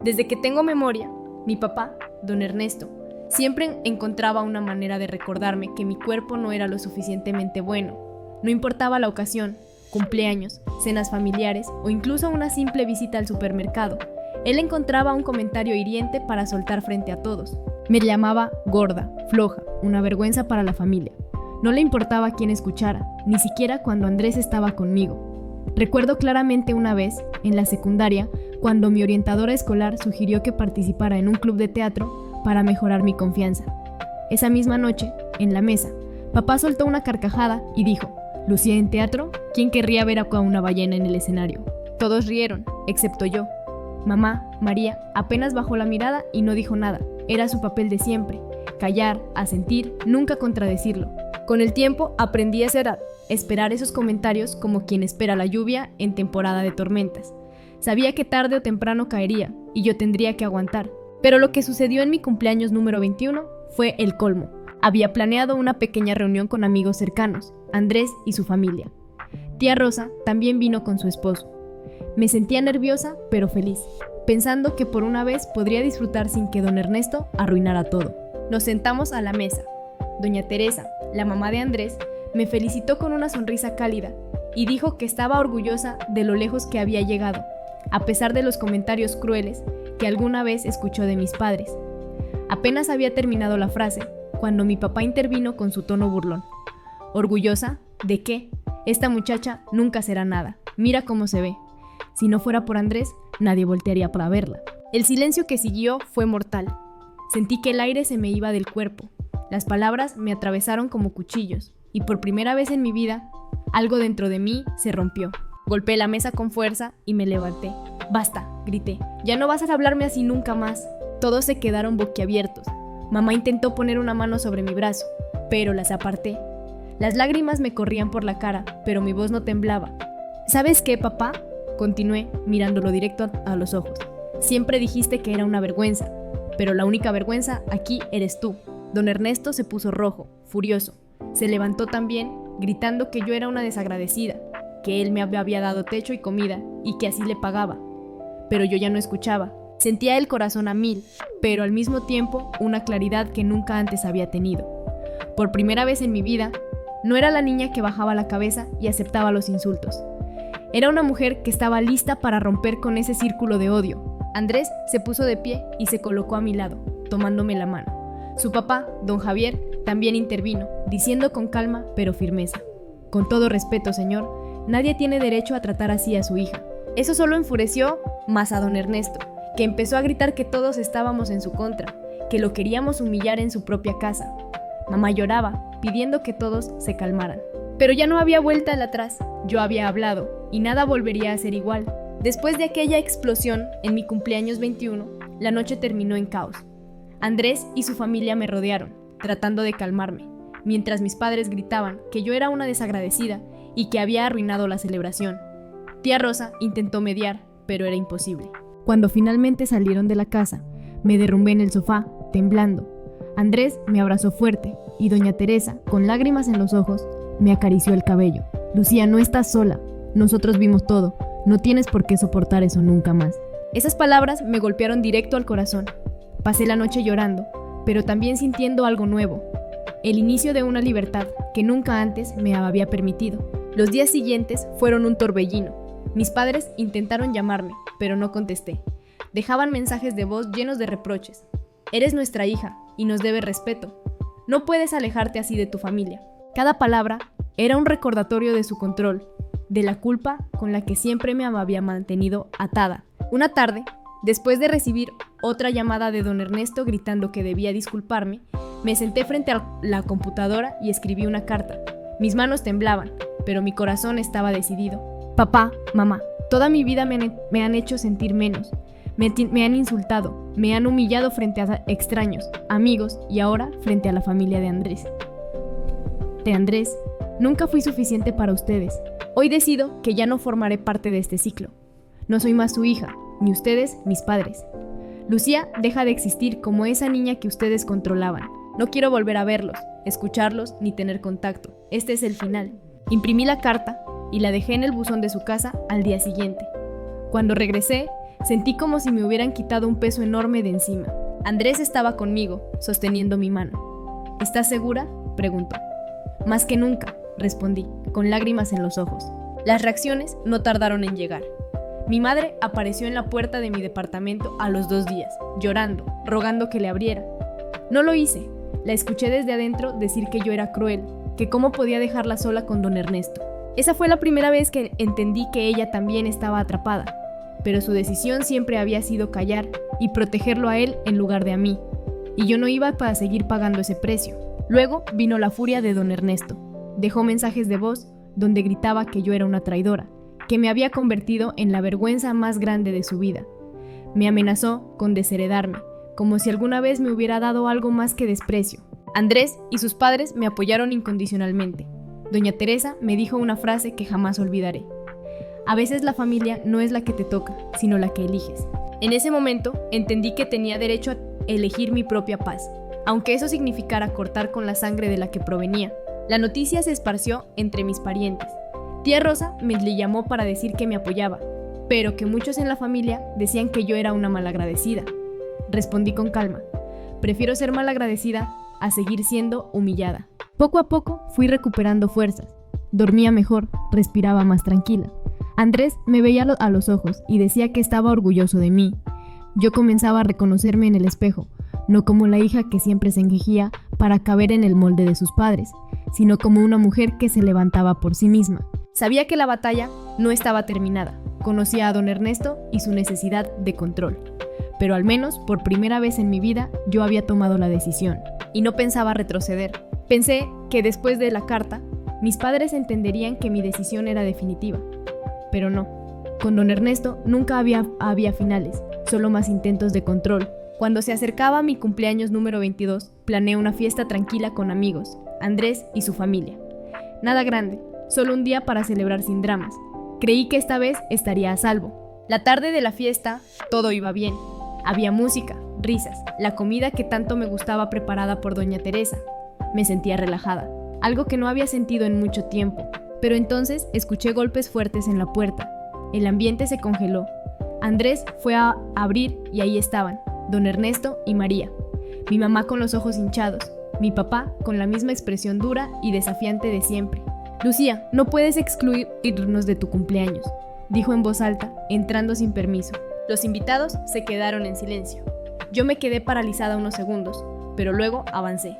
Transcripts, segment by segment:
Desde que tengo memoria, mi papá, don Ernesto, siempre encontraba una manera de recordarme que mi cuerpo no era lo suficientemente bueno. No importaba la ocasión, cumpleaños, cenas familiares o incluso una simple visita al supermercado. Él encontraba un comentario hiriente para soltar frente a todos. Me llamaba gorda, floja, una vergüenza para la familia. No le importaba quién escuchara, ni siquiera cuando Andrés estaba conmigo. Recuerdo claramente una vez, en la secundaria, cuando mi orientadora escolar sugirió que participara en un club de teatro para mejorar mi confianza. Esa misma noche, en la mesa, papá soltó una carcajada y dijo: «¿Lucía en teatro? ¿Quién querría ver a una ballena en el escenario?». Todos rieron, excepto yo. Mamá, María, apenas bajó la mirada y no dijo nada. Era su papel de siempre: callar, asentir, nunca contradecirlo. Con el tiempo aprendí a esperar esos comentarios como quien espera la lluvia en temporada de tormentas. Sabía que tarde o temprano caería y yo tendría que aguantar. Pero lo que sucedió en mi cumpleaños número 21 fue el colmo. Había planeado una pequeña reunión con amigos cercanos, Andrés y su familia. Tía Rosa también vino con su esposo. Me sentía nerviosa pero feliz, pensando que por una vez podría disfrutar sin que don Ernesto arruinara todo. Nos sentamos a la mesa. Doña Teresa, la mamá de Andrés, me felicitó con una sonrisa cálida y dijo que estaba orgullosa de lo lejos que había llegado, a pesar de los comentarios crueles que alguna vez escuchó de mis padres. Apenas había terminado la frase cuando mi papá intervino con su tono burlón. ¿Orgullosa? ¿De qué? Esta muchacha nunca será nada. Mira cómo se ve. Si no fuera por Andrés, nadie voltearía para verla. El silencio que siguió fue mortal. Sentí que el aire se me iba del cuerpo. Las palabras me atravesaron como cuchillos, y por primera vez en mi vida, algo dentro de mí se rompió. Golpeé la mesa con fuerza y me levanté. «Basta», grité. «Ya no vas a hablarme así nunca más». Todos se quedaron boquiabiertos. Mamá intentó poner una mano sobre mi brazo, pero las aparté. Las lágrimas me corrían por la cara, pero mi voz no temblaba. «¿Sabes qué, papá?», continué, mirándolo directo a los ojos. «Siempre dijiste que era una vergüenza, pero la única vergüenza aquí eres tú». Don Ernesto se puso rojo, furioso. Se levantó también, gritando que yo era una desagradecida, que él me había dado techo y comida y que así le pagaba. Pero yo ya no escuchaba. Sentía el corazón a mil, pero al mismo tiempo una claridad que nunca antes había tenido. Por primera vez en mi vida, no era la niña que bajaba la cabeza y aceptaba los insultos. Era una mujer que estaba lista para romper con ese círculo de odio. Andrés se puso de pie y se colocó a mi lado, tomándome la mano. Su papá, don Javier, también intervino, diciendo con calma pero firmeza: «Con todo respeto, señor, nadie tiene derecho a tratar así a su hija». Eso solo enfureció más a don Ernesto, que empezó a gritar que todos estábamos en su contra, que lo queríamos humillar en su propia casa. Mamá lloraba, pidiendo que todos se calmaran. Pero ya no había vuelta al atrás. Yo había hablado, y nada volvería a ser igual. Después de aquella explosión, en mi cumpleaños 21, la noche terminó en caos. Andrés y su familia me rodearon, tratando de calmarme, mientras mis padres gritaban que yo era una desagradecida y que había arruinado la celebración. Tía Rosa intentó mediar, pero era imposible. Cuando finalmente salieron de la casa, me derrumbé en el sofá, temblando. Andrés me abrazó fuerte y doña Teresa, con lágrimas en los ojos, me acarició el cabello. «Lucía, no estás sola. Nosotros vimos todo. No tienes por qué soportar eso nunca más». Esas palabras me golpearon directo al corazón. Pasé la noche llorando, pero también sintiendo algo nuevo. El inicio de una libertad que nunca antes me había permitido. Los días siguientes fueron un torbellino. Mis padres intentaron llamarme, pero no contesté. Dejaban mensajes de voz llenos de reproches. «Eres nuestra hija y nos debes respeto. No puedes alejarte así de tu familia». Cada palabra era un recordatorio de su control, de la culpa con la que siempre me había mantenido atada. Una tarde, después de recibir otra llamada de don Ernesto gritando que debía disculparme, me senté frente a la computadora y escribí una carta. Mis manos temblaban, pero mi corazón estaba decidido. «Papá, mamá, toda mi vida me han hecho sentir menos. Me han insultado, me han humillado frente a extraños, amigos y ahora frente a la familia de Andrés. Nunca fui suficiente para ustedes. Hoy decido que ya no formaré parte de este ciclo. No soy más su hija, ni ustedes mis padres. Lucía deja de existir como esa niña que ustedes controlaban. No quiero volver a verlos, escucharlos ni tener contacto. Este es el final». Imprimí la carta y la dejé en el buzón de su casa al día siguiente. Cuando regresé, Sentí como si me hubieran quitado un peso enorme de encima. Andrés estaba conmigo, sosteniendo mi mano. ¿Estás segura?, preguntó. Más que nunca, respondí, con lágrimas en los ojos. Las reacciones no tardaron en llegar. Mi madre apareció en la puerta de mi departamento a los 2 días, llorando, rogando que le abriera. No lo hice. La escuché desde adentro decir que yo era cruel, que cómo podía dejarla sola con don Ernesto. Esa fue la primera vez que entendí que ella también estaba atrapada, pero su decisión siempre había sido callar y protegerlo a él en lugar de a mí, y yo no iba para seguir pagando ese precio. Luego vino la furia de don Ernesto. Dejó mensajes de voz donde gritaba que yo era una traidora, que me había convertido en la vergüenza más grande de su vida. Me amenazó con desheredarme, como si alguna vez me hubiera dado algo más que desprecio. Andrés y sus padres me apoyaron incondicionalmente. Doña Teresa me dijo una frase que jamás olvidaré. A veces la familia no es la que te toca, sino la que eliges. En ese momento entendí que tenía derecho a elegir mi propia paz, aunque eso significara cortar con la sangre de la que provenía. La noticia se esparció entre mis parientes. Tía Rosa me le llamó para decir que me apoyaba, pero que muchos en la familia decían que yo era una malagradecida. Respondí con calma: prefiero ser malagradecida a seguir siendo humillada. Poco a poco fui recuperando fuerzas. Dormía mejor, respiraba más tranquila. Andrés me veía a los ojos y decía que estaba orgulloso de mí. Yo comenzaba a reconocerme en el espejo, no como la hija que siempre se engejía para caber en el molde de sus padres, sino como una mujer que se levantaba por sí misma. Sabía que la batalla no estaba terminada. Conocía a don Ernesto y su necesidad de control. Pero al menos, por primera vez en mi vida, yo había tomado la decisión. Y no pensaba retroceder. Pensé que después de la carta, mis padres entenderían que mi decisión era definitiva. Pero no. Con don Ernesto nunca había finales, solo más intentos de control. Cuando se acercaba mi cumpleaños número 22, planeé una fiesta tranquila con amigos, Andrés y su familia. Nada grande, solo un día para celebrar sin dramas. Creí que esta vez estaría a salvo. La tarde de la fiesta, todo iba bien. Había música, risas, la comida que tanto me gustaba preparada por doña Teresa. Me sentía relajada, algo que no había sentido en mucho tiempo. Pero entonces escuché golpes fuertes en la puerta. El ambiente se congeló. Andrés fue a abrir y ahí estaban, don Ernesto y María. Mi mamá con los ojos hinchados, mi papá con la misma expresión dura y desafiante de siempre. Lucía, no puedes excluirnos de tu cumpleaños, dijo en voz alta, entrando sin permiso. Los invitados se quedaron en silencio. Yo me quedé paralizada unos segundos, pero luego avancé.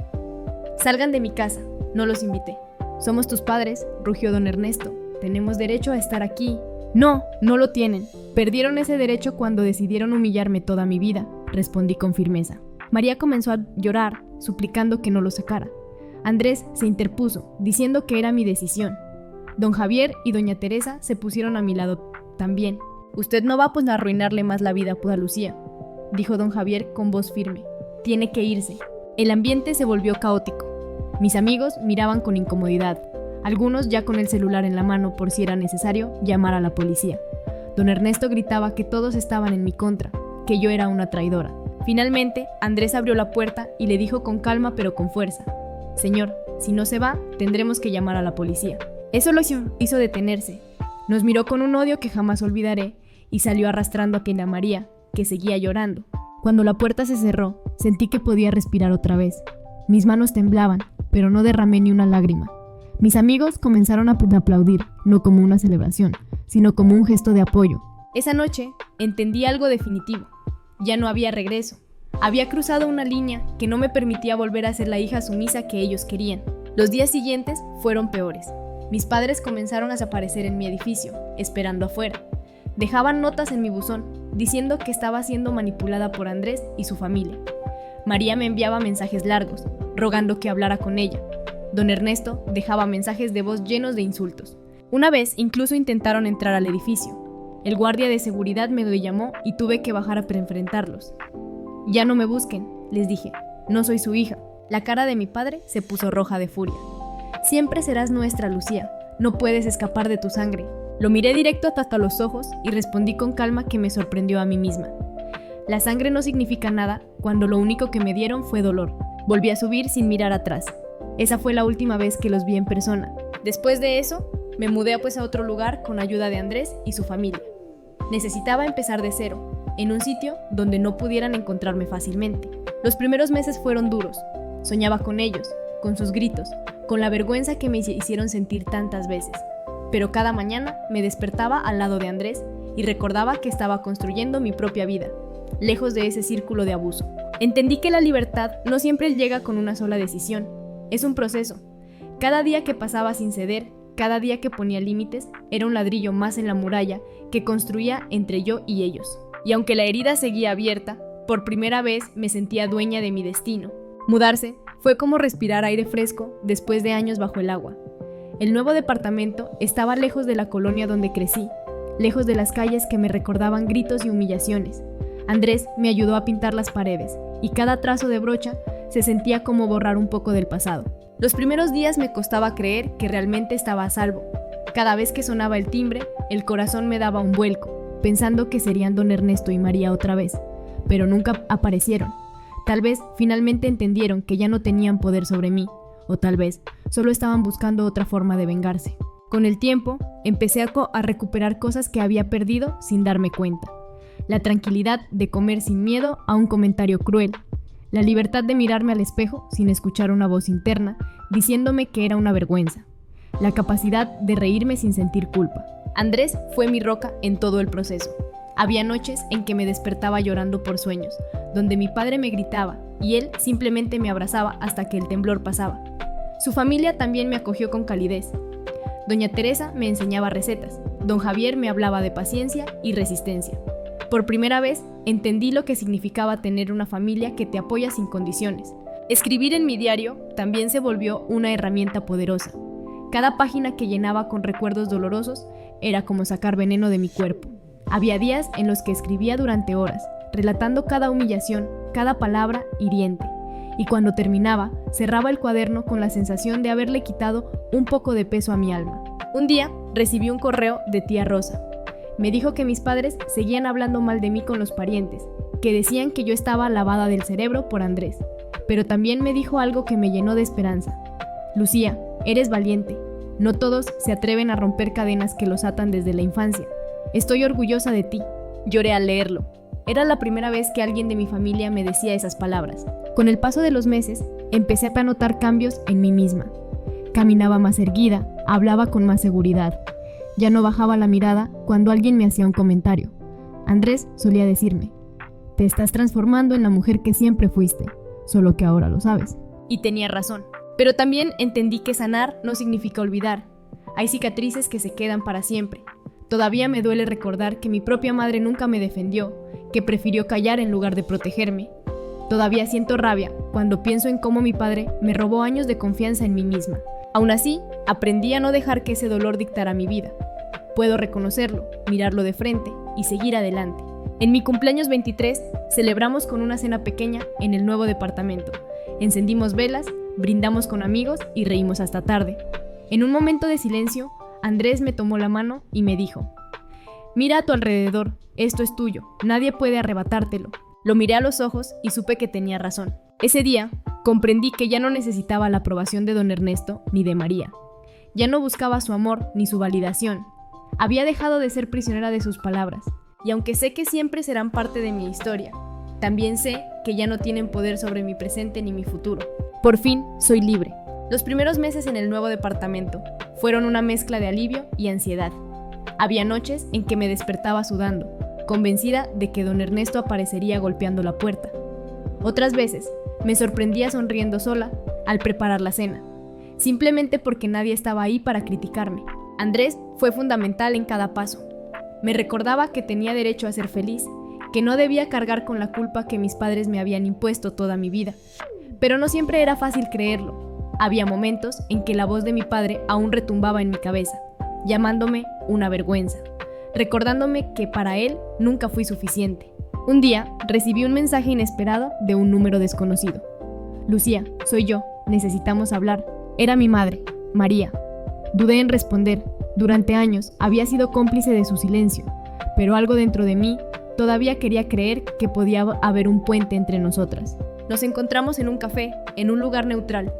Salgan de mi casa, no los invité. Somos tus padres, rugió don Ernesto. Tenemos derecho a estar aquí. No, no lo tienen. Perdieron ese derecho cuando decidieron humillarme toda mi vida, respondí con firmeza. María comenzó a llorar, suplicando que no lo sacara. Andrés se interpuso, diciendo que era mi decisión. Don Javier y doña Teresa se pusieron a mi lado también. Usted no va a arruinarle más la vida a Lucía, dijo don Javier con voz firme. Tiene que irse. El ambiente se volvió caótico. Mis amigos miraban con incomodidad, algunos ya con el celular en la mano por si era necesario llamar a la policía. Don Ernesto gritaba que todos estaban en mi contra, que yo era una traidora. Finalmente, Andrés abrió la puerta y le dijo con calma pero con fuerza: Señor, si no se va, tendremos que llamar a la policía. Eso lo hizo detenerse. Nos miró con un odio que jamás olvidaré y salió arrastrando a tía María, que seguía llorando. Cuando la puerta se cerró, sentí que podía respirar otra vez. Mis manos temblaban, pero no derramé ni una lágrima. Mis amigos comenzaron a aplaudir, no como una celebración, sino como un gesto de apoyo. Esa noche entendí algo definitivo. Ya no había regreso. Había cruzado una línea que no me permitía volver a ser la hija sumisa que ellos querían. Los días siguientes fueron peores. Mis padres comenzaron a desaparecer en mi edificio, esperando afuera. Dejaban notas en mi buzón, diciendo que estaba siendo manipulada por Andrés y su familia. María me enviaba mensajes largos, rogando que hablara con ella. Don Ernesto dejaba mensajes de voz llenos de insultos. Una vez incluso intentaron entrar al edificio. El guardia de seguridad me llamó y tuve que bajar para enfrentarlos. Ya no me busquen, les dije. No soy su hija. La cara de mi padre se puso roja de furia. Siempre serás nuestra, Lucía. No puedes escapar de tu sangre. Lo miré directo hasta los ojos y respondí con calma que me sorprendió a mí misma. La sangre no significa nada cuando lo único que me dieron fue dolor. Volví a subir sin mirar atrás. Esa fue la última vez que los vi en persona. Después de eso, me mudé a otro lugar con ayuda de Andrés y su familia. Necesitaba empezar de cero, en un sitio donde no pudieran encontrarme fácilmente. Los primeros meses fueron duros. Soñaba con ellos, con sus gritos, con la vergüenza que me hicieron sentir tantas veces. Pero cada mañana me despertaba al lado de Andrés y recordaba que estaba construyendo mi propia vida, lejos de ese círculo de abuso. Entendí que la libertad no siempre llega con una sola decisión, es un proceso. Cada día que pasaba sin ceder, cada día que ponía límites, era un ladrillo más en la muralla que construía entre yo y ellos. Y aunque la herida seguía abierta, por primera vez me sentía dueña de mi destino. Mudarse fue como respirar aire fresco después de años bajo el agua. El nuevo departamento estaba lejos de la colonia donde crecí, lejos de las calles que me recordaban gritos y humillaciones. Andrés me ayudó a pintar las paredes, y cada trazo de brocha se sentía como borrar un poco del pasado. Los primeros días me costaba creer que realmente estaba a salvo. Cada vez que sonaba el timbre, el corazón me daba un vuelco, pensando que serían don Ernesto y María otra vez, pero nunca aparecieron. Tal vez finalmente entendieron que ya no tenían poder sobre mí, o tal vez solo estaban buscando otra forma de vengarse. Con el tiempo, empecé a recuperar cosas que había perdido sin darme cuenta. La tranquilidad de comer sin miedo a un comentario cruel, la libertad de mirarme al espejo sin escuchar una voz interna diciéndome que era una vergüenza, la capacidad de reírme sin sentir culpa. Andrés fue mi roca en todo el proceso. Había noches en que me despertaba llorando por sueños, donde mi padre me gritaba y él simplemente me abrazaba hasta que el temblor pasaba. Su familia también me acogió con calidez. Doña Teresa me enseñaba recetas, don Javier me hablaba de paciencia y resistencia. Por primera vez entendí lo que significaba tener una familia que te apoya sin condiciones. Escribir en mi diario también se volvió una herramienta poderosa. Cada página que llenaba con recuerdos dolorosos era como sacar veneno de mi cuerpo. Había días en los que escribía durante horas, relatando cada humillación, cada palabra hiriente. Y cuando terminaba, cerraba el cuaderno con la sensación de haberle quitado un poco de peso a mi alma. Un día recibí un correo de tía Rosa. Me dijo que mis padres seguían hablando mal de mí con los parientes, que decían que yo estaba lavada del cerebro por Andrés. Pero también me dijo algo que me llenó de esperanza. Lucía, eres valiente. No todos se atreven a romper cadenas que los atan desde la infancia. Estoy orgullosa de ti. Lloré al leerlo. Era la primera vez que alguien de mi familia me decía esas palabras. Con el paso de los meses, empecé a notar cambios en mí misma. Caminaba más erguida, hablaba con más seguridad. Ya no bajaba la mirada cuando alguien me hacía un comentario. Andrés solía decirme, te estás transformando en la mujer que siempre fuiste, solo que ahora lo sabes. Y tenía razón. Pero también entendí que sanar no significa olvidar. Hay cicatrices que se quedan para siempre. Todavía me duele recordar que mi propia madre nunca me defendió, que prefirió callar en lugar de protegerme. Todavía siento rabia cuando pienso en cómo mi padre me robó años de confianza en mí misma. Aún así, aprendí a no dejar que ese dolor dictara mi vida. Puedo reconocerlo, mirarlo de frente y seguir adelante. En mi cumpleaños 23, celebramos con una cena pequeña en el nuevo departamento. Encendimos velas, brindamos con amigos y reímos hasta tarde. En un momento de silencio, Andrés me tomó la mano y me dijo, mira a tu alrededor, esto es tuyo, nadie puede arrebatártelo. Lo miré a los ojos y supe que tenía razón. Ese día, comprendí que ya no necesitaba la aprobación de don Ernesto ni de María. Ya no buscaba su amor ni su validación. Había dejado de ser prisionera de sus palabras. Y aunque sé que siempre serán parte de mi historia, también sé que ya no tienen poder sobre mi presente ni mi futuro. Por fin, soy libre. Los primeros meses en el nuevo departamento fueron una mezcla de alivio y ansiedad. Había noches en que me despertaba sudando, convencida de que don Ernesto aparecería golpeando la puerta. Otras veces, me sorprendía sonriendo sola al preparar la cena, simplemente porque nadie estaba ahí para criticarme. Andrés fue fundamental en cada paso. Me recordaba que tenía derecho a ser feliz, que no debía cargar con la culpa que mis padres me habían impuesto toda mi vida. Pero no siempre era fácil creerlo. Había momentos en que la voz de mi padre aún retumbaba en mi cabeza, llamándome una vergüenza, recordándome que para él nunca fui suficiente. Un día recibí un mensaje inesperado de un número desconocido. Lucía, soy yo, necesitamos hablar. Era mi madre, María. Dudé en responder. Durante años había sido cómplice de su silencio, pero algo dentro de mí todavía quería creer que podía haber un puente entre nosotras. Nos encontramos en un café, en un lugar neutral.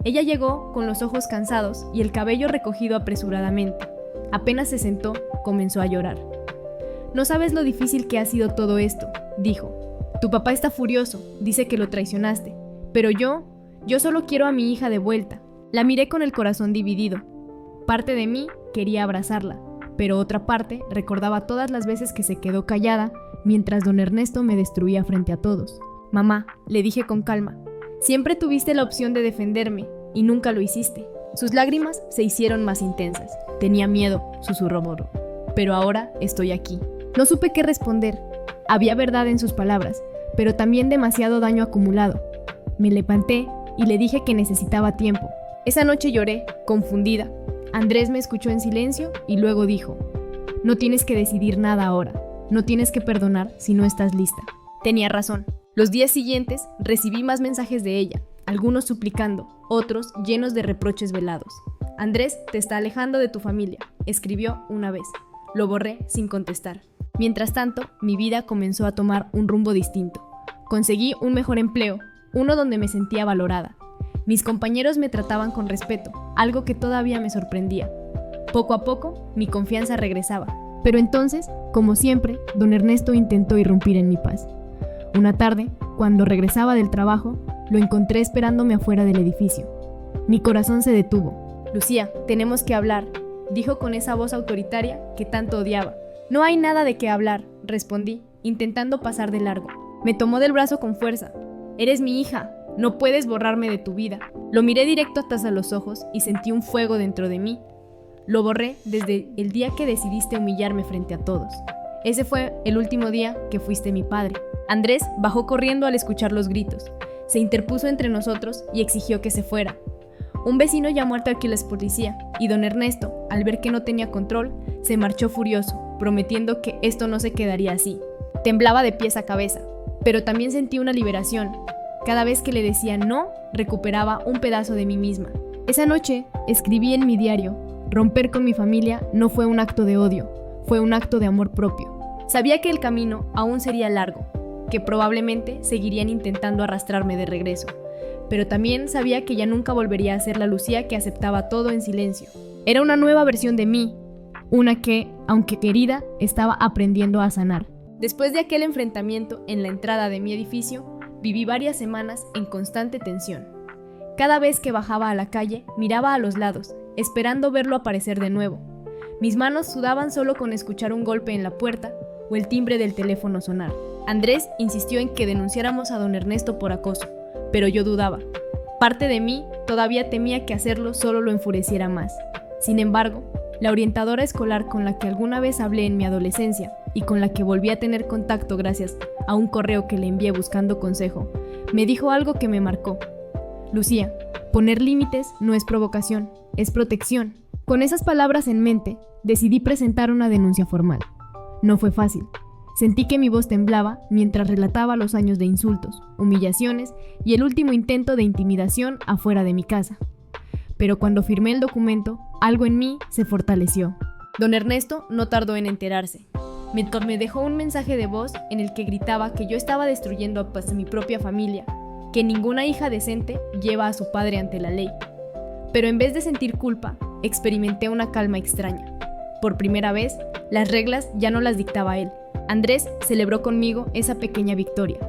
Ella llegó con los ojos cansados y el cabello recogido apresuradamente. Apenas se sentó, comenzó a llorar. No sabes lo difícil que ha sido todo esto, dijo. Tu papá está furioso, dice que lo traicionaste, pero yo solo quiero a mi hija de vuelta. La miré con el corazón dividido. Parte de mí quería abrazarla, pero otra parte recordaba todas las veces que se quedó callada mientras don Ernesto me destruía frente a todos. Mamá, le dije con calma, siempre tuviste la opción de defenderme y nunca lo hiciste. Sus lágrimas se hicieron más intensas. Tenía miedo, susurró Moro, pero ahora estoy aquí. No supe qué responder. Había verdad en sus palabras, pero también demasiado daño acumulado. Me levanté y le dije que necesitaba tiempo. Esa noche lloré, confundida. Andrés me escuchó en silencio y luego dijo, no tienes que decidir nada ahora, no tienes que perdonar si no estás lista. Tenía razón. Los días siguientes recibí más mensajes de ella, algunos suplicando, otros llenos de reproches velados. Andrés te está alejando de tu familia, escribió una vez. Lo borré sin contestar. Mientras tanto, mi vida comenzó a tomar un rumbo distinto. Conseguí un mejor empleo, uno donde me sentía valorada. Mis compañeros me trataban con respeto, algo que todavía me sorprendía. Poco a poco, mi confianza regresaba. Pero entonces, como siempre, don Ernesto intentó irrumpir en mi paz. Una tarde, cuando regresaba del trabajo, lo encontré esperándome afuera del edificio. Mi corazón se detuvo. Lucía, tenemos que hablar, dijo con esa voz autoritaria que tanto odiaba. No hay nada de qué hablar, respondí, intentando pasar de largo. Me tomó del brazo con fuerza. Eres mi hija, no puedes borrarme de tu vida. Lo miré directo hasta los ojos y sentí un fuego dentro de mí. Lo borré desde el día que decidiste humillarme frente a todos. Ese fue el último día que fuiste mi padre. Andrés bajó corriendo al escuchar los gritos. Se interpuso entre nosotros y exigió que se fuera. Un vecino llamó al policía y don Ernesto, al ver que no tenía control, se marchó furioso, prometiendo que esto no se quedaría así. Temblaba de pies a cabeza, pero también sentí una liberación. Cada vez que le decía no, recuperaba un pedazo de mí misma. Esa noche escribí en mi diario, romper con mi familia no fue un acto de odio, fue un acto de amor propio. Sabía que el camino aún sería largo, que probablemente seguirían intentando arrastrarme de regreso, pero también sabía que ya nunca volvería a ser la Lucía que aceptaba todo en silencio. Era una nueva versión de mí, una que, aunque querida, estaba aprendiendo a sanar. Después de aquel enfrentamiento en la entrada de mi edificio, viví varias semanas en constante tensión. Cada vez que bajaba a la calle, miraba a los lados, esperando verlo aparecer de nuevo. Mis manos sudaban solo con escuchar un golpe en la puerta o el timbre del teléfono sonar. Andrés insistió en que denunciáramos a don Ernesto por acoso, pero yo dudaba. Parte de mí todavía temía que hacerlo solo lo enfureciera más. Sin embargo, la orientadora escolar con la que alguna vez hablé en mi adolescencia y con la que volví a tener contacto gracias a un correo que le envié buscando consejo, me dijo algo que me marcó. Lucía, poner límites no es provocación, es protección. Con esas palabras en mente, decidí presentar una denuncia formal. No fue fácil. Sentí que mi voz temblaba mientras relataba los años de insultos, humillaciones y el último intento de intimidación afuera de mi casa. Pero cuando firmé el documento, algo en mí se fortaleció. Don Ernesto no tardó en enterarse. Me dejó un mensaje de voz en el que gritaba que yo estaba destruyendo a mi propia familia, que ninguna hija decente lleva a su padre ante la ley. Pero en vez de sentir culpa, experimenté una calma extraña. Por primera vez, las reglas ya no las dictaba él. Andrés celebró conmigo esa pequeña victoria.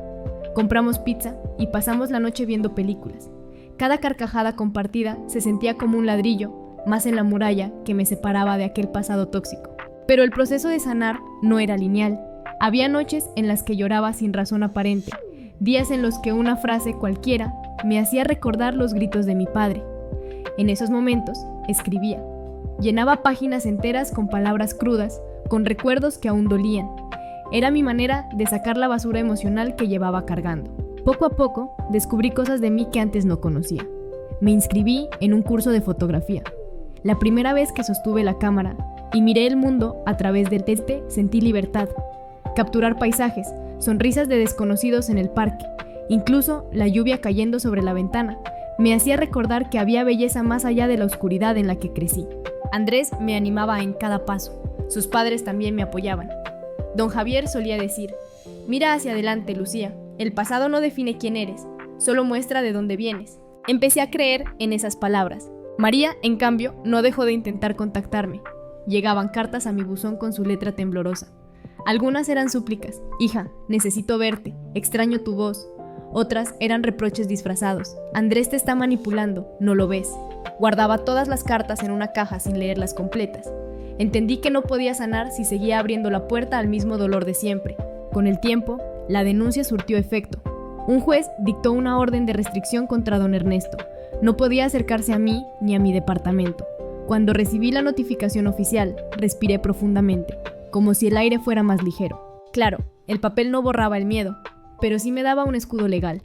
Compramos pizza y pasamos la noche viendo películas. Cada carcajada compartida se sentía como un ladrillo, más en la muralla que me separaba de aquel pasado tóxico. Pero el proceso de sanar no era lineal. Había noches en las que lloraba sin razón aparente, días en los que una frase cualquiera me hacía recordar los gritos de mi padre. En esos momentos, escribía. Llenaba páginas enteras con palabras crudas, con recuerdos que aún dolían. Era mi manera de sacar la basura emocional que llevaba cargando. Poco a poco, descubrí cosas de mí que antes no conocía. Me inscribí en un curso de fotografía. La primera vez que sostuve la cámara y miré el mundo a través del teste, sentí libertad. Capturar paisajes, sonrisas de desconocidos en el parque, incluso la lluvia cayendo sobre la ventana, me hacía recordar que había belleza más allá de la oscuridad en la que crecí. Andrés me animaba en cada paso. Sus padres también me apoyaban. Don Javier solía decir, mira hacia adelante, Lucía. El pasado no define quién eres, solo muestra de dónde vienes. Empecé a creer en esas palabras. María, en cambio, no dejó de intentar contactarme. Llegaban cartas a mi buzón con su letra temblorosa. Algunas eran súplicas: hija, necesito verte, extraño tu voz. Otras eran reproches disfrazados: Andrés te está manipulando, ¿no lo ves? Guardaba todas las cartas en una caja sin leerlas completas. Entendí que no podía sanar si seguía abriendo la puerta al mismo dolor de siempre. Con el tiempo, la denuncia surtió efecto. Un juez dictó una orden de restricción contra don Ernesto. No podía acercarse a mí ni a mi departamento. Cuando recibí la notificación oficial, respiré profundamente, como si el aire fuera más ligero. Claro, el papel no borraba el miedo, pero sí me daba un escudo legal.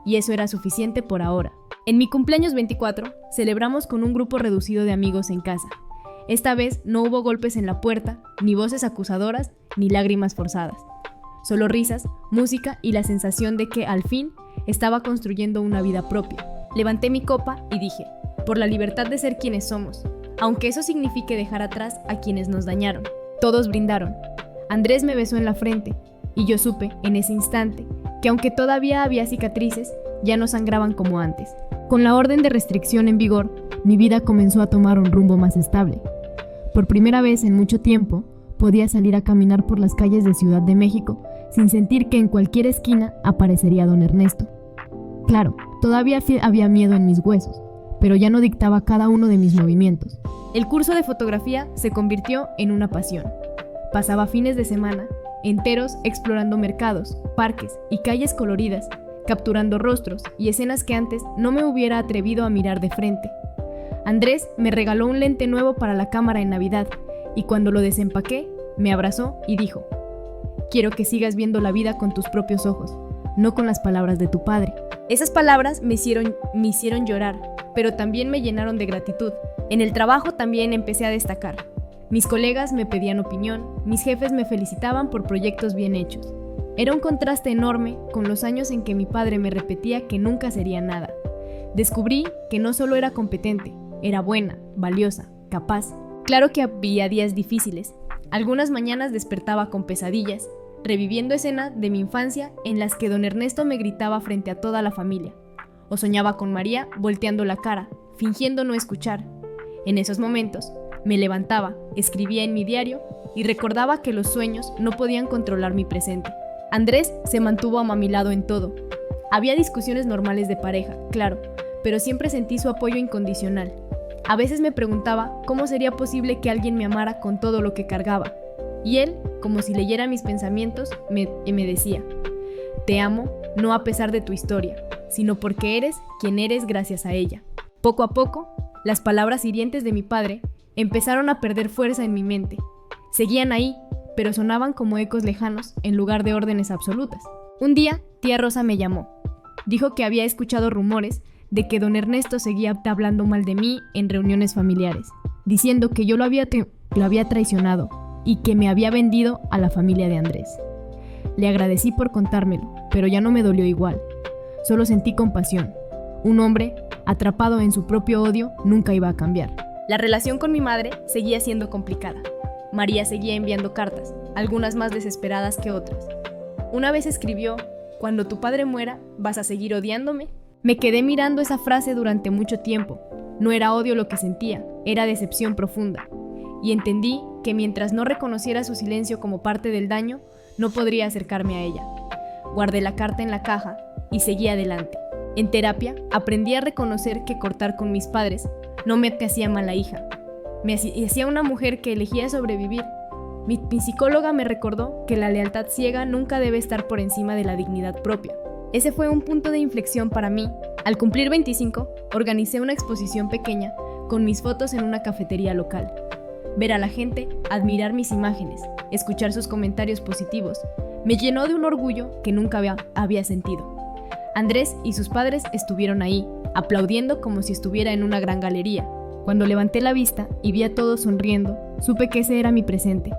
Y eso era suficiente por ahora. En mi cumpleaños 24, celebramos con un grupo reducido de amigos en casa. Esta vez no hubo golpes en la puerta, ni voces acusadoras, ni lágrimas forzadas. Solo risas, música y la sensación de que, al fin, estaba construyendo una vida propia. Levanté mi copa y dije: por la libertad de ser quienes somos, aunque eso signifique dejar atrás a quienes nos dañaron. Todos brindaron. Andrés me besó en la frente, y yo supe, en ese instante, que aunque todavía había cicatrices, ya no sangraban como antes. Con la orden de restricción en vigor, mi vida comenzó a tomar un rumbo más estable. Por primera vez en mucho tiempo, podía salir a caminar por las calles de Ciudad de México sin sentir que en cualquier esquina aparecería don Ernesto. Claro, todavía había miedo en mis huesos, pero ya no dictaba cada uno de mis movimientos. El curso de fotografía se convirtió en una pasión. Pasaba fines de semana enteros explorando mercados, parques y calles coloridas, capturando rostros y escenas que antes no me hubiera atrevido a mirar de frente. Andrés me regaló un lente nuevo para la cámara en Navidad, y cuando lo desempaqué, me abrazó y dijo: quiero que sigas viendo la vida con tus propios ojos, no con las palabras de tu padre. Esas palabras me hicieron llorar, pero también me llenaron de gratitud. En el trabajo también empecé a destacar. Mis colegas me pedían opinión, mis jefes me felicitaban por proyectos bien hechos. Era un contraste enorme con los años en que mi padre me repetía que nunca sería nada. Descubrí que no solo era competente, era buena, valiosa, capaz. Claro que había días difíciles. Algunas mañanas despertaba con pesadillas, reviviendo escenas de mi infancia en las que don Ernesto me gritaba frente a toda la familia. O soñaba con María volteando la cara, fingiendo no escuchar. En esos momentos, me levantaba, escribía en mi diario y recordaba que los sueños no podían controlar mi presente. Andrés se mantuvo a mi lado en todo. Había discusiones normales de pareja, claro, pero siempre sentí su apoyo incondicional. A veces me preguntaba cómo sería posible que alguien me amara con todo lo que cargaba. Y él, como si leyera mis pensamientos, me decía: te amo, no a pesar de tu historia, sino porque eres quien eres gracias a ella. Poco a poco, las palabras hirientes de mi padre empezaron a perder fuerza en mi mente. Seguían ahí, pero sonaban como ecos lejanos en lugar de órdenes absolutas. Un día, tía Rosa me llamó. Dijo que había escuchado rumores de que don Ernesto seguía hablando mal de mí en reuniones familiares, diciendo que yo lo había traicionado y que me había vendido a la familia de Andrés. Le agradecí por contármelo, pero ya no me dolió igual. Solo sentí compasión. Un hombre, atrapado en su propio odio, nunca iba a cambiar. La relación con mi madre seguía siendo complicada. María seguía enviando cartas, algunas más desesperadas que otras. Una vez escribió: cuando tu padre muera, ¿vas a seguir odiándome? Me quedé mirando esa frase durante mucho tiempo. No era odio lo que sentía, era decepción profunda. Y entendí que mientras no reconociera su silencio como parte del daño, no podría acercarme a ella. Guardé la carta en la caja y seguí adelante. En terapia, aprendí a reconocer que cortar con mis padres no me hacía mala hija. Me hacía una mujer que elegía sobrevivir. Mi psicóloga me recordó que la lealtad ciega nunca debe estar por encima de la dignidad propia. Ese fue un punto de inflexión para mí. Al cumplir 25, organicé una exposición pequeña con mis fotos en una cafetería local. Ver a la gente, admirar mis imágenes, escuchar sus comentarios positivos, me llenó de un orgullo que nunca había sentido. Andrés y sus padres estuvieron ahí, aplaudiendo como si estuviera en una gran galería. Cuando levanté la vista y vi a todos sonriendo, supe que ese era mi presente.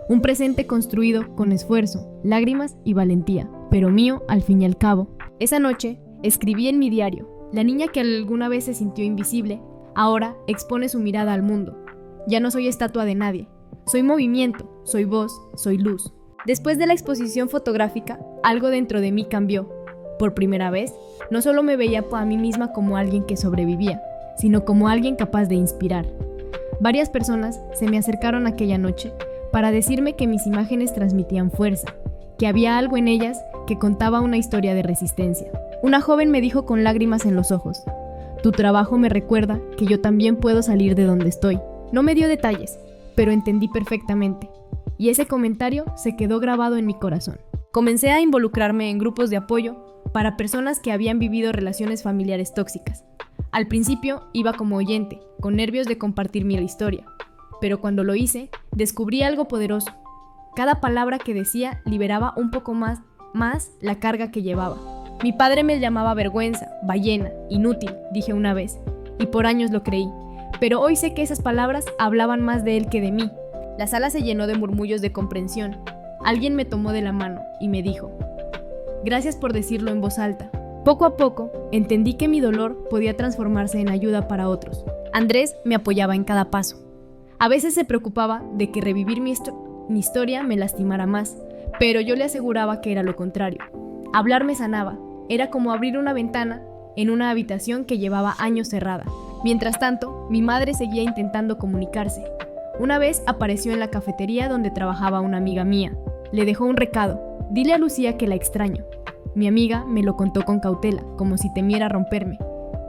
Un presente construido con esfuerzo, lágrimas y valentía, pero mío al fin y al cabo. Esa noche escribí en mi diario: la niña que alguna vez se sintió invisible, ahora expone su mirada al mundo. Ya no soy estatua de nadie, soy movimiento, soy voz, soy luz. Después de la exposición fotográfica, algo dentro de mí cambió. Por primera vez, no solo me veía a mí misma como alguien que sobrevivía, sino como alguien capaz de inspirar. Varias personas se me acercaron aquella noche para decirme que mis imágenes transmitían fuerza, que había algo en ellas que contaba una historia de resistencia. Una joven me dijo con lágrimas en los ojos: tu trabajo me recuerda que yo también puedo salir de donde estoy. No me dio detalles, pero entendí perfectamente, y ese comentario se quedó grabado en mi corazón. Comencé a involucrarme en grupos de apoyo para personas que habían vivido relaciones familiares tóxicas. Al principio iba como oyente, con nervios de compartir mi historia, pero cuando lo hice, descubrí algo poderoso. Cada palabra que decía liberaba un poco más la carga que llevaba. Mi padre me llamaba vergüenza, ballena, inútil, dije una vez, y por años lo creí, pero hoy sé que esas palabras hablaban más de él que de mí. La sala se llenó de murmullos de comprensión. Alguien me tomó de la mano y me dijo: gracias por decirlo en voz alta. Poco a poco, entendí que mi dolor podía transformarse en ayuda para otros. Andrés me apoyaba en cada paso. A veces se preocupaba de que revivir mi historia me lastimara más, pero yo le aseguraba que era lo contrario. Hablar me sanaba. Era como abrir una ventana en una habitación que llevaba años cerrada. Mientras tanto, mi madre seguía intentando comunicarse. Una vez apareció en la cafetería donde trabajaba una amiga mía. Le dejó un recado: dile a Lucía que la extraño. Mi amiga me lo contó con cautela, como si temiera romperme,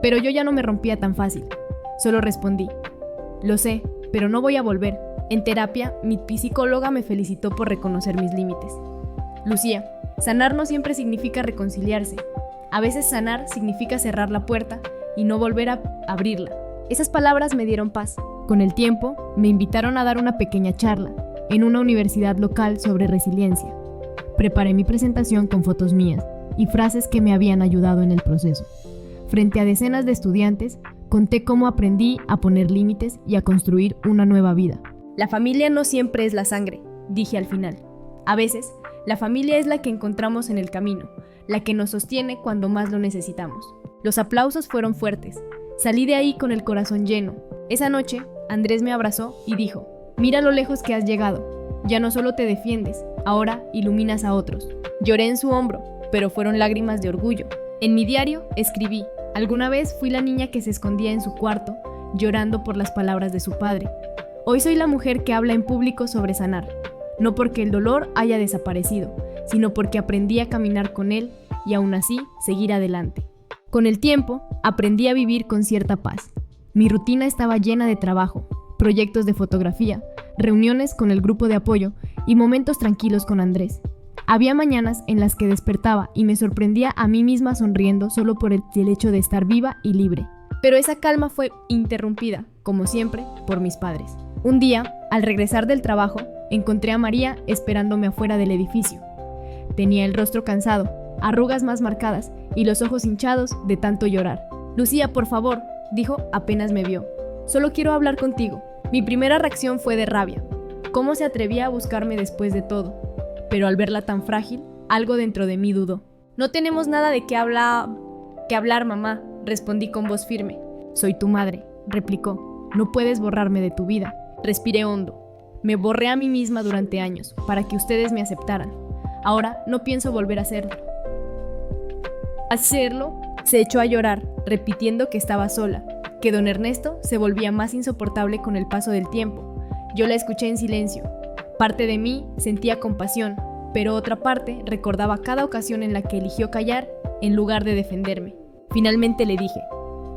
pero yo ya no me rompía tan fácil. Solo respondí: lo sé, pero no voy a volver. En terapia, mi psicóloga me felicitó por reconocer mis límites. Lucía, sanar no siempre significa reconciliarse. A veces sanar significa cerrar la puerta y no volver a abrirla. Esas palabras me dieron paz. Con el tiempo, me invitaron a dar una pequeña charla en una universidad local sobre resiliencia. Preparé mi presentación con fotos mías y frases que me habían ayudado en el proceso. Frente a decenas de estudiantes, conté cómo aprendí a poner límites y a construir una nueva vida. La familia no siempre es la sangre, dije al final. A veces, la familia es la que encontramos en el camino, la que nos sostiene cuando más lo necesitamos. Los aplausos fueron fuertes. Salí de ahí con el corazón lleno. Esa noche, Andrés me abrazó y dijo: mira lo lejos que has llegado. Ya no solo te defiendes, ahora iluminas a otros. Lloré en su hombro, pero fueron lágrimas de orgullo. En mi diario escribí: alguna vez fui la niña que se escondía en su cuarto, llorando por las palabras de su padre. Hoy soy la mujer que habla en público sobre sanar, no porque el dolor haya desaparecido, sino porque aprendí a caminar con él y aún así seguir adelante. Con el tiempo, aprendí a vivir con cierta paz. Mi rutina estaba llena de trabajo, proyectos de fotografía, reuniones con el grupo de apoyo y momentos tranquilos con Andrés. Había mañanas en las que despertaba y me sorprendía a mí misma sonriendo solo por el hecho de estar viva y libre. Pero esa calma fue interrumpida, como siempre, por mis padres. Un día, al regresar del trabajo, encontré a María esperándome afuera del edificio. Tenía el rostro cansado, arrugas más marcadas y los ojos hinchados de tanto llorar. Lucía, por favor, dijo apenas me vio. Solo quiero hablar contigo. Mi primera reacción fue de rabia. ¿Cómo se atrevía a buscarme después de todo? Pero al verla tan frágil, algo dentro de mí dudó. No tenemos nada de qué hablar, mamá, respondí con voz firme. Soy tu madre, replicó. No puedes borrarme de tu vida. Respiré hondo. Me borré a mí misma durante años, para que ustedes me aceptaran. Ahora no pienso volver a hacerlo. Se echó a llorar, repitiendo que estaba sola, que don Ernesto se volvía más insoportable con el paso del tiempo. Yo la escuché en silencio. Parte de mí sentía compasión, pero otra parte recordaba cada ocasión en la que eligió callar en lugar de defenderme. Finalmente le dije: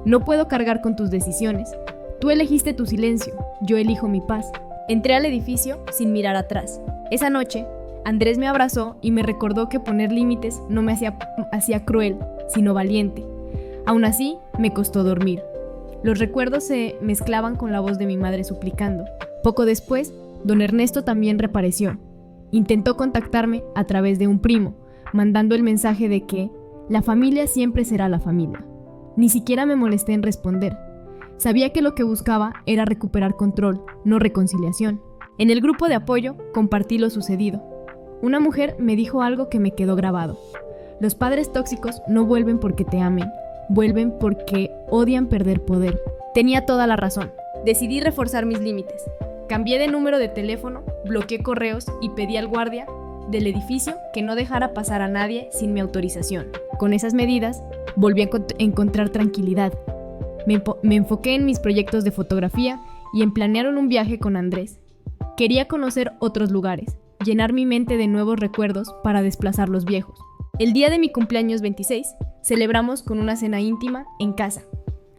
no puedo cargar con tus decisiones. Tú elegiste tu silencio, yo elijo mi paz. Entré al edificio sin mirar atrás. Esa noche, Andrés me abrazó y me recordó que poner límites no me hacía cruel, sino valiente. Aún así, me costó dormir. Los recuerdos se mezclaban con la voz de mi madre suplicando. Poco después, don Ernesto también reapareció. Intentó contactarme a través de un primo, mandando el mensaje de que la familia siempre será la familia. Ni siquiera me molesté en responder. Sabía que lo que buscaba era recuperar control, no reconciliación. En el grupo de apoyo compartí lo sucedido. Una mujer me dijo algo que me quedó grabado. Los padres tóxicos no vuelven porque te amen, vuelven porque odian perder poder. Tenía toda la razón. Decidí reforzar mis límites. Cambié de número de teléfono, bloqueé correos y pedí al guardia del edificio que no dejara pasar a nadie sin mi autorización. Con esas medidas, volví a encontrar tranquilidad. Me enfoqué en mis proyectos de fotografía y en planear un viaje con Andrés. Quería conocer otros lugares, llenar mi mente de nuevos recuerdos para desplazar los viejos. El día de mi cumpleaños 26, celebramos con una cena íntima en casa.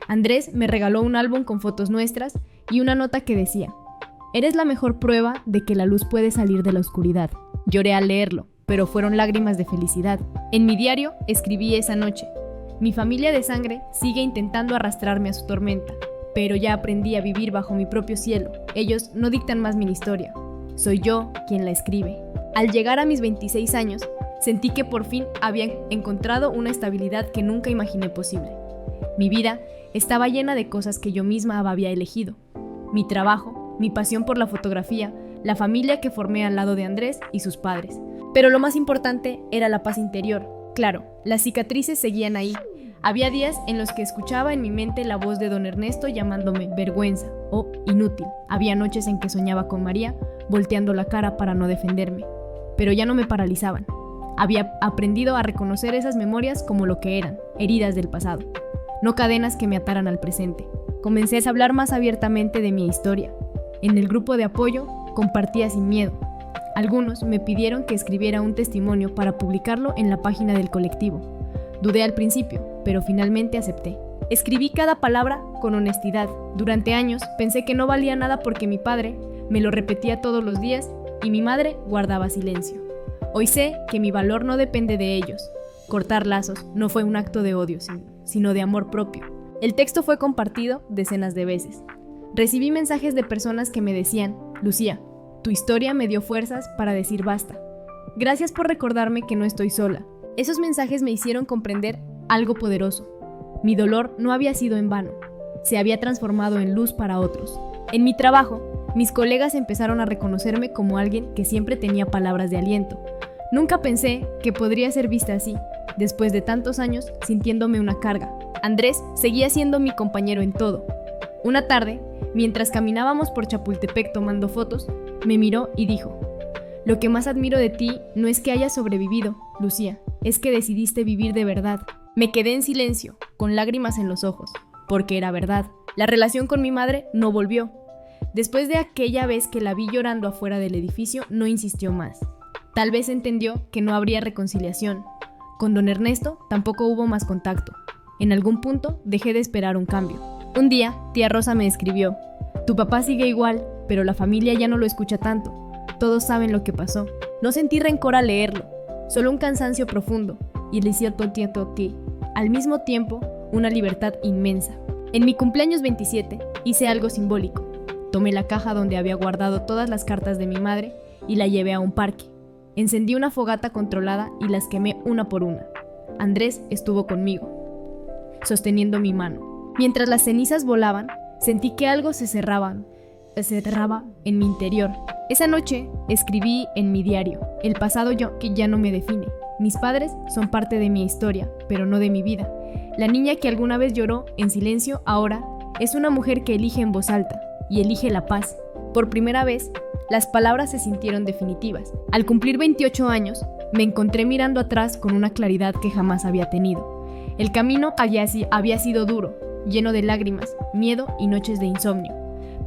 Andrés me regaló un álbum con fotos nuestras y una nota que decía: «Eres la mejor prueba de que la luz puede salir de la oscuridad». Lloré al leerlo, pero fueron lágrimas de felicidad. En mi diario escribí esa noche: «Mi familia de sangre sigue intentando arrastrarme a su tormenta, pero ya aprendí a vivir bajo mi propio cielo. Ellos no dictan más mi historia. Soy yo quien la escribe». Al llegar a mis 26 años, sentí que por fin había encontrado una estabilidad que nunca imaginé posible. Mi vida estaba llena de cosas que yo misma había elegido. Mi trabajo, mi pasión por la fotografía, la familia que formé al lado de Andrés y sus padres. Pero lo más importante era la paz interior. Claro, las cicatrices seguían ahí. Había días en los que escuchaba en mi mente la voz de don Ernesto llamándome vergüenza o inútil. Había noches en que soñaba con María, volteando la cara para no defenderme. Pero ya no me paralizaban. Había aprendido a reconocer esas memorias como lo que eran, heridas del pasado, no cadenas que me ataran al presente. Comencé a hablar más abiertamente de mi historia. En el grupo de apoyo compartía sin miedo. Algunos me pidieron que escribiera un testimonio para publicarlo en la página del colectivo. Dudé al principio, pero finalmente acepté. Escribí cada palabra con honestidad. Durante años pensé que no valía nada porque mi padre me lo repetía todos los días y mi madre guardaba silencio. Hoy sé que mi valor no depende de ellos. Cortar lazos no fue un acto de odio, sino de amor propio. El texto fue compartido decenas de veces. Recibí mensajes de personas que me decían: «Lucía, tu historia me dio fuerzas para decir basta. Gracias por recordarme que no estoy sola». Esos mensajes me hicieron comprender algo poderoso. Mi dolor no había sido en vano. Se había transformado en luz para otros. En mi trabajo, mis colegas empezaron a reconocerme como alguien que siempre tenía palabras de aliento. Nunca pensé que podría ser vista así, después de tantos años sintiéndome una carga. Andrés seguía siendo mi compañero en todo. Una tarde, mientras caminábamos por Chapultepec tomando fotos, me miró y dijo: «Lo que más admiro de ti no es que hayas sobrevivido, Lucía, es que decidiste vivir de verdad». Me quedé en silencio, con lágrimas en los ojos, porque era verdad. La relación con mi madre no volvió. Después de aquella vez que la vi llorando afuera del edificio, no insistió más. Tal vez entendió que no habría reconciliación. Con don Ernesto tampoco hubo más contacto. En algún punto dejé de esperar un cambio. Un día, tía Rosa me escribió: «Tu papá sigue igual, pero la familia ya no lo escucha tanto. Todos saben lo que pasó». No sentí rencor al leerlo, solo un cansancio profundo, y le cierto que, al mismo tiempo, una libertad inmensa. En mi cumpleaños 27 hice algo simbólico. Tomé la caja donde había guardado todas las cartas de mi madre y la llevé a un parque. Encendí una fogata controlada y las quemé una por una. Andrés estuvo conmigo, sosteniendo mi mano. Mientras las cenizas volaban, sentí que algo se cerraba en mi interior. Esa noche escribí en mi diario: «El pasado yo que ya no me define. Mis padres son parte de mi historia, pero no de mi vida. La niña que alguna vez lloró en silencio ahora es una mujer que elige en voz alta y elige la paz». Por primera vez, las palabras se sintieron definitivas. Al cumplir 28 años, me encontré mirando atrás con una claridad que jamás había tenido. El camino había sido duro, lleno de lágrimas, miedo y noches de insomnio,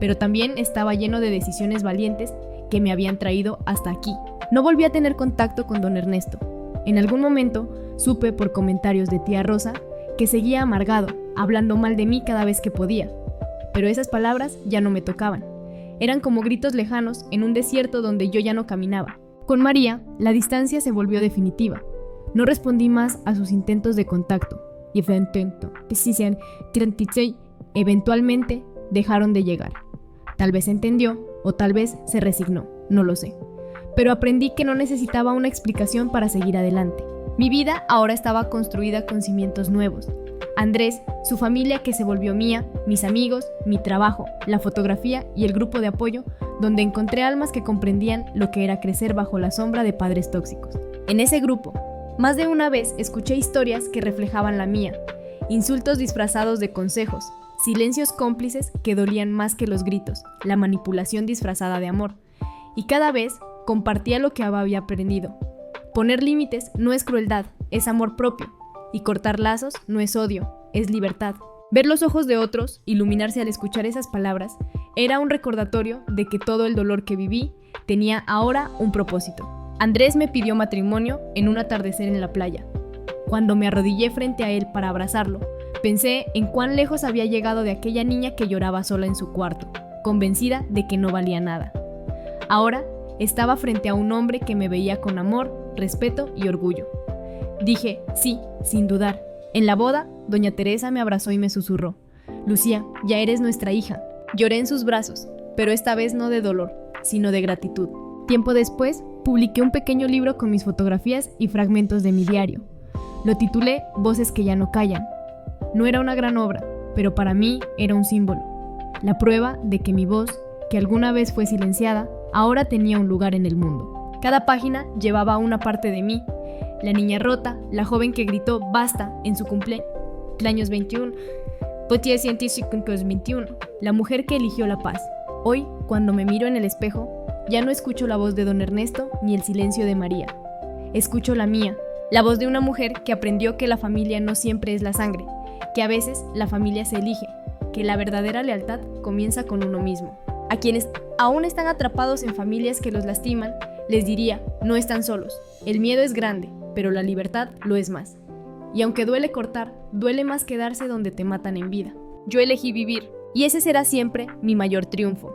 pero también estaba lleno de decisiones valientes que me habían traído hasta aquí. No volví a tener contacto con don Ernesto. En algún momento supe por comentarios de tía Rosa que seguía amargado, hablando mal de mí cada vez que podía, pero esas palabras ya no me tocaban. Eran como gritos lejanos en un desierto donde yo ya no caminaba. Con María, la distancia se volvió definitiva. No respondí más a sus intentos de contacto, y eventualmente dejaron de llegar. Tal vez entendió, o tal vez se resignó, no lo sé. Pero aprendí que no necesitaba una explicación para seguir adelante. Mi vida ahora estaba construida con cimientos nuevos. Andrés, su familia que se volvió mía, mis amigos, mi trabajo, la fotografía y el grupo de apoyo, donde encontré almas que comprendían lo que era crecer bajo la sombra de padres tóxicos. En ese grupo, más de una vez escuché historias que reflejaban la mía, insultos disfrazados de consejos, silencios cómplices que dolían más que los gritos, la manipulación disfrazada de amor, y cada vez compartía lo que había aprendido. Poner límites no es crueldad, es amor propio. Y cortar lazos no es odio, es libertad. Ver los ojos de otros, iluminarse al escuchar esas palabras, Era un recordatorio de que todo el dolor que viví tenía ahora un propósito. Andrés me pidió matrimonio en un atardecer en la playa. Cuando me arrodillé frente a él para abrazarlo, pensé en cuán lejos había llegado de aquella niña que lloraba sola en su cuarto, convencida de que no valía nada. Ahora estaba frente a un hombre que me veía con amor, respeto y orgullo. Dije, sí, sin dudar. En la boda, doña Teresa me abrazó y me susurró: Lucía, ya eres nuestra hija. Lloré en sus brazos, pero esta vez no de dolor, sino de gratitud. Tiempo después, publiqué un pequeño libro con mis fotografías y fragmentos de mi diario. Lo titulé Voces que ya no callan. No era una gran obra, pero para mí era un símbolo. La prueba de que mi voz, que alguna vez fue silenciada, ahora tenía un lugar en el mundo. Cada página llevaba una parte de mí. La niña rota, la joven que gritó basta en su cumpleaños 21, Potier científico 21, la mujer que eligió la paz. Hoy, cuando me miro en el espejo, ya no escucho la voz de don Ernesto ni el silencio de María. Escucho la mía, la voz de una mujer que aprendió que la familia no siempre es la sangre, que a veces la familia se elige, que la verdadera lealtad comienza con uno mismo. A quienes aún están atrapados en familias que los lastiman, les diría, no están solos. El miedo es grande, pero la libertad lo es más. Y aunque duele cortar, duele más quedarse donde te matan en vida. Yo elegí vivir, y ese será siempre mi mayor triunfo.